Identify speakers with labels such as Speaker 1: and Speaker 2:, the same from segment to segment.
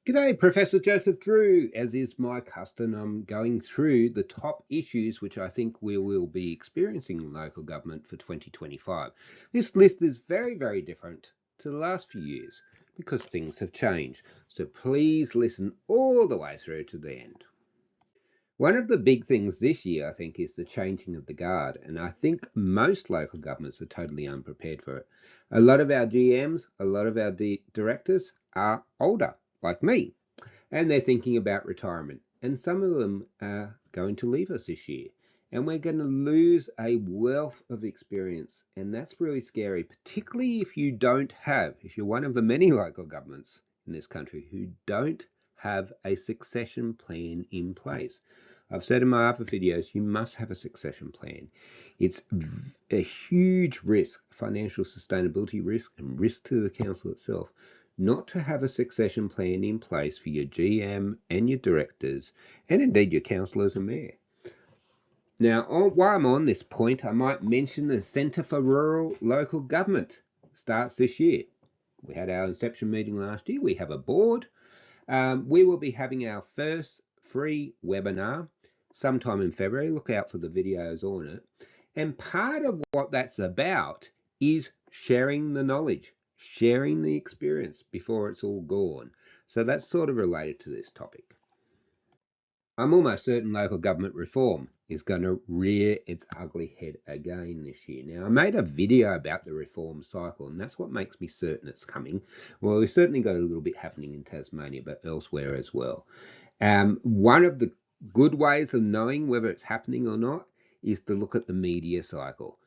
Speaker 1: G'day, Professor Joseph Drew. As is my custom, I'm going through the top issues which I think we will be experiencing in local government for 2025. This list is very, very different to the last few years because things have changed. So please listen all the way through to the end. One of the big things this year, I think, is the changing of the guard, and I think most local governments are totally unprepared for it. A lot of our GMs, a lot of our directors are older, like me, and they're thinking about retirement. And some of them are going to leave us this year. And we're going to lose a wealth of experience. And that's really scary, particularly if if you're one of the many local governments in this country who don't have a succession plan in place. I've said in my other videos, you must have a succession plan. It's a huge risk, financial sustainability risk, and risk to the council itself, not to have a succession plan in place for your GM and your directors, and indeed your councillors and mayor. Now, while I'm on this point, I might mention the Centre for Rural Local Government starts this year. We had our inception meeting last year. We have a board. We will be having our first free webinar sometime in February. Look out for the videos on it. And part of what that's about is sharing the knowledge, sharing the experience before it's all gone. So that's sort of related to this topic. I'm almost certain local government reform is going to rear its ugly head again this year. Now, I made a video about the reform cycle, and that's what makes me certain it's coming. Well, we've certainly got a little bit happening in Tasmania, but elsewhere as well. One of the good ways of knowing whether it's happening or not is to look at the media cycle.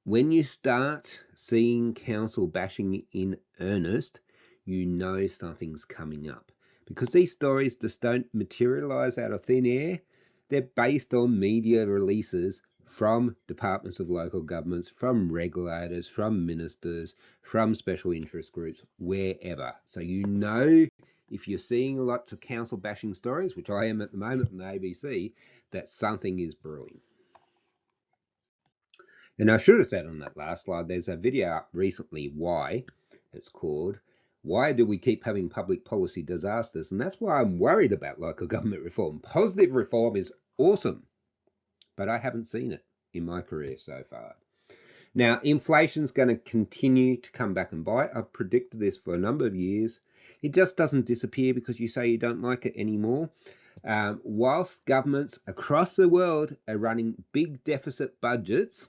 Speaker 1: When you start seeing council bashing in earnest, you know something's coming up. Because these stories just don't materialise out of thin air. They're based on media releases from departments of local governments, from regulators, from ministers, from special interest groups, wherever. So you know if you're seeing lots of council bashing stories, which I am at the moment on the ABC, that something is brewing. And I should have said on that last slide, there's a video up recently, Why, it's called, Why Do We Keep Having Public Policy Disasters? And that's why I'm worried about local government reform. Positive reform is awesome, but I haven't seen it in my career so far. Now, inflation's going to continue to come back and bite. I've predicted this for a number of years. It just doesn't disappear because you say you don't like it anymore. Whilst governments across the world are running big deficit budgets,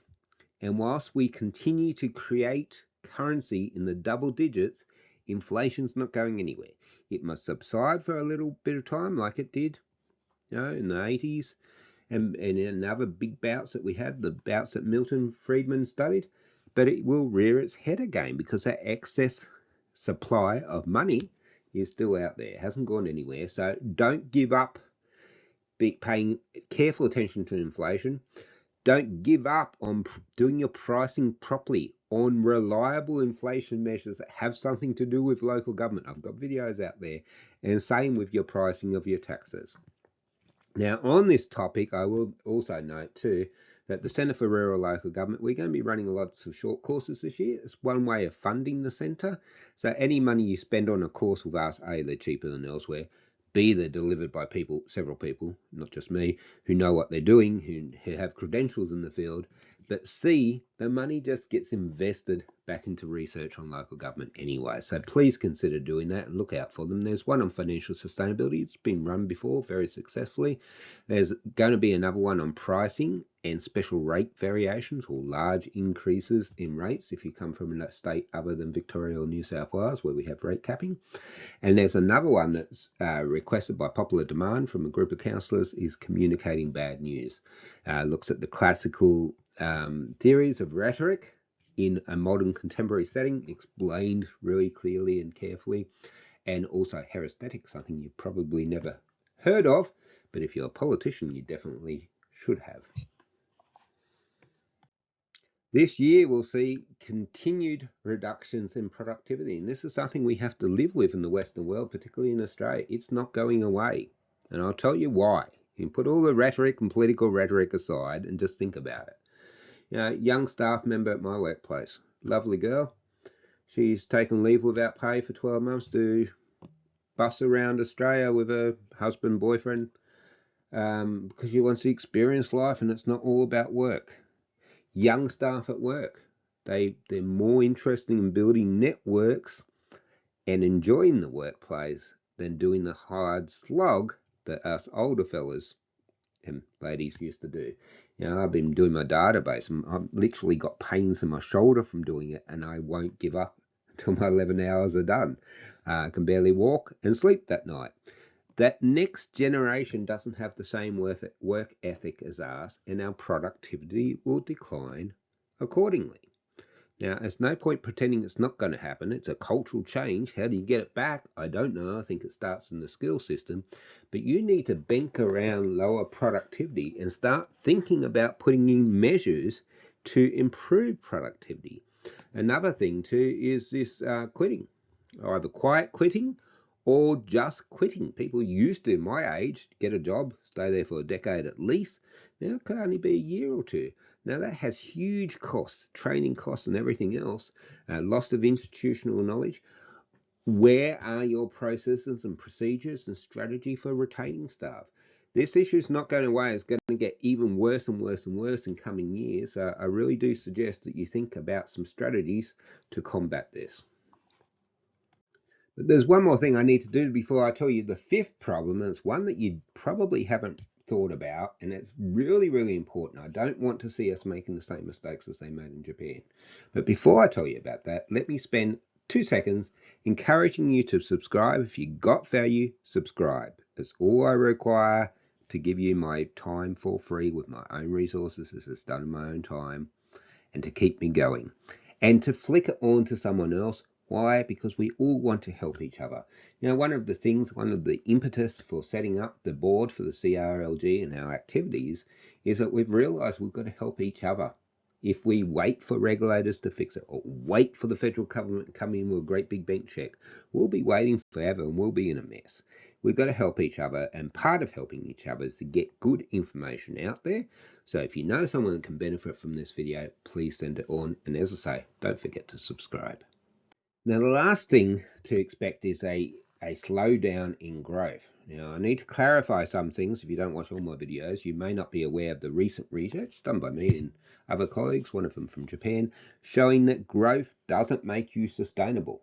Speaker 1: and whilst we continue to create currency in the double digits, inflation's not going anywhere. It must subside for a little bit of time like it did in the 80s and in other big bouts that we had, the bouts that Milton Friedman studied. But it will rear its head again because that excess supply of money is still out there. It hasn't gone anywhere. So don't give up paying careful attention to inflation. Don't give up on doing your pricing properly on reliable inflation measures that have something to do with local government. I've got videos out there, and same with your pricing of your taxes. Now, on this topic, I will also note too that the Centre for Rural Local Government, we're going to be running lots of short courses this year. It's one way of funding the centre. So any money you spend on a course with us, A, they're cheaper than elsewhere. B, they're delivered by several people, not just me, who know what they're doing, who have credentials in the field. But C, the money just gets invested back into research on local government anyway. So please consider doing that and look out for them. There's one on financial sustainability. It's been run before very successfully. There's going to be another one on pricing and special rate variations or large increases in rates if you come from a state other than Victoria or New South Wales where we have rate capping. And there's another one that's requested by popular demand from a group of councillors is communicating bad news. Looks at the classical theories of rhetoric in a modern contemporary setting, explained really clearly and carefully, and also heuristics, something you probably never heard of, but if you're a politician, you definitely should have. This year we'll see continued reductions in productivity, and this is something we have to live with in the Western world, particularly in Australia. It's not going away, and I'll tell you why. You can put all the rhetoric and political rhetoric aside and just think about it. Young staff member at my workplace, lovely girl. She's taken leave without pay for 12 months to bus around Australia with her husband, boyfriend, because she wants to experience life and it's not all about work. Young staff at work, they're more interested in building networks and enjoying the workplace than doing the hard slog that us older fellas and ladies used to do. I've been doing my database and I've literally got pains in my shoulder from doing it, and I won't give up until my 11 hours are done. I can barely walk and sleep that night. That next generation doesn't have the same work ethic as us, and our productivity will decline accordingly. Now, there's no point pretending it's not going to happen. It's a cultural change. How do you get it back? I don't know. I think it starts in the skill system. But you need to bank around lower productivity and start thinking about putting in measures to improve productivity. Another thing, too, is this quitting, either quiet quitting or just quitting. People used to, my age, get a job, stay there for a decade at least. Now it could only be a year or two. Now that has huge costs, training costs and everything else, loss of institutional knowledge. Where are your processes and procedures and strategy for retaining staff? This issue is not going away. It's going to get even worse and worse and worse in coming years. I really do suggest that you think about some strategies to combat this. But there's one more thing I need to do before I tell you the fifth problem, and it's one that you probably haven't thought about, and it's really, really important. I don't want to see us making the same mistakes as they made in Japan. But before I tell you about that, let me spend 2 seconds encouraging you to subscribe. If you got value, subscribe. That's all I require to give you my time for free with my own resources. This is done in my own time, and to keep me going. And to flick it on to someone else. Why? Because we all want to help each other. One of the impetus for setting up the board for the CRLG and our activities is that we've realised we've got to help each other. If we wait for regulators to fix it or wait for the federal government to come in with a great big bank check, we'll be waiting forever and we'll be in a mess. We've got to help each other, and part of helping each other is to get good information out there. So if you know someone that can benefit from this video, please send it on. And as I say, don't forget to subscribe. Now, the last thing to expect is a slowdown in growth. Now, I need to clarify some things. If you don't watch all my videos, you may not be aware of the recent research done by me and other colleagues, one of them from Japan, showing that growth doesn't make you sustainable.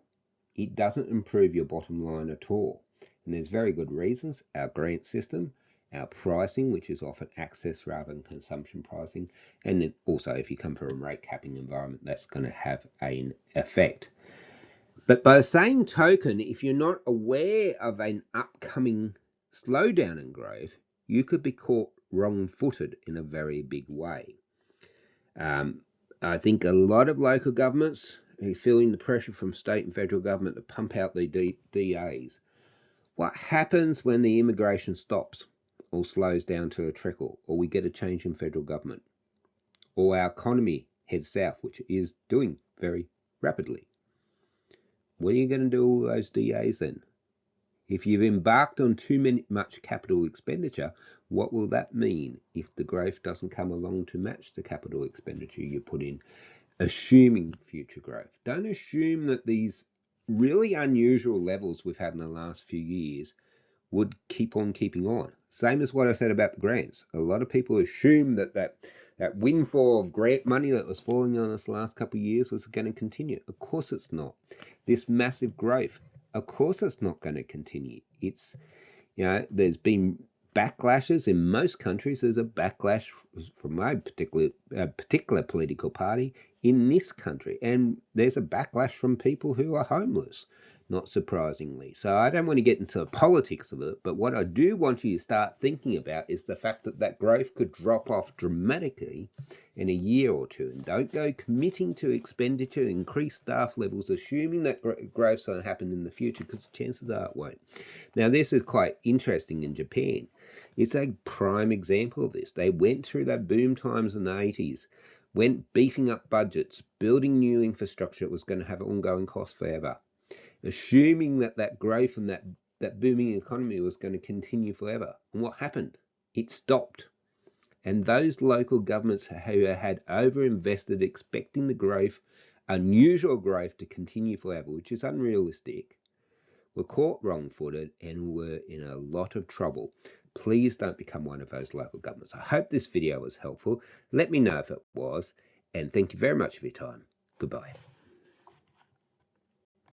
Speaker 1: It doesn't improve your bottom line at all. And there's very good reasons. Our grant system, our pricing, which is often access rather than consumption pricing, and then also if you come from a rate capping environment, that's going to have an effect. But by the same token, if you're not aware of an upcoming slowdown in growth, you could be caught wrong-footed in a very big way. I think a lot of local governments are feeling the pressure from state and federal government to pump out the DAs. What happens when the immigration stops or slows down to a trickle, or we get a change in federal government, or our economy heads south, which it is doing very rapidly? What are you going to do with all those DAs then? If you've embarked on too much capital expenditure, what will that mean if the growth doesn't come along to match the capital expenditure you put in, assuming future growth? Don't assume that these really unusual levels we've had in the last few years would keep on keeping on. Same as what I said about the grants. A lot of people assume that windfall of grant money that was falling on us the last couple of years was going to continue. Of course it's not. This massive growth, of course it's not going to continue. It's, there's been backlashes in most countries. There's a backlash from my particular political party in this country, and there's a backlash from people who are homeless, not surprisingly. So I don't want to get into the politics of it, but what I do want you to start thinking about is the fact that growth could drop off dramatically in a year or two. And don't go committing to expenditure, increase staff levels, assuming that growth's going to happen in the future, because chances are it won't. Now, this is quite interesting in Japan. It's a prime example of this. They went through that boom times in the 80s, went beefing up budgets, building new infrastructure that was going to have ongoing costs forever, assuming that growth and that booming economy was going to continue forever. And what happened? It stopped. And those local governments who had overinvested, expecting the growth, unusual growth, to continue forever, which is unrealistic, were caught wrong-footed and were in a lot of trouble. Please don't become one of those local governments. I hope this video was helpful. Let me know if it was, and thank you very much for your time. Goodbye.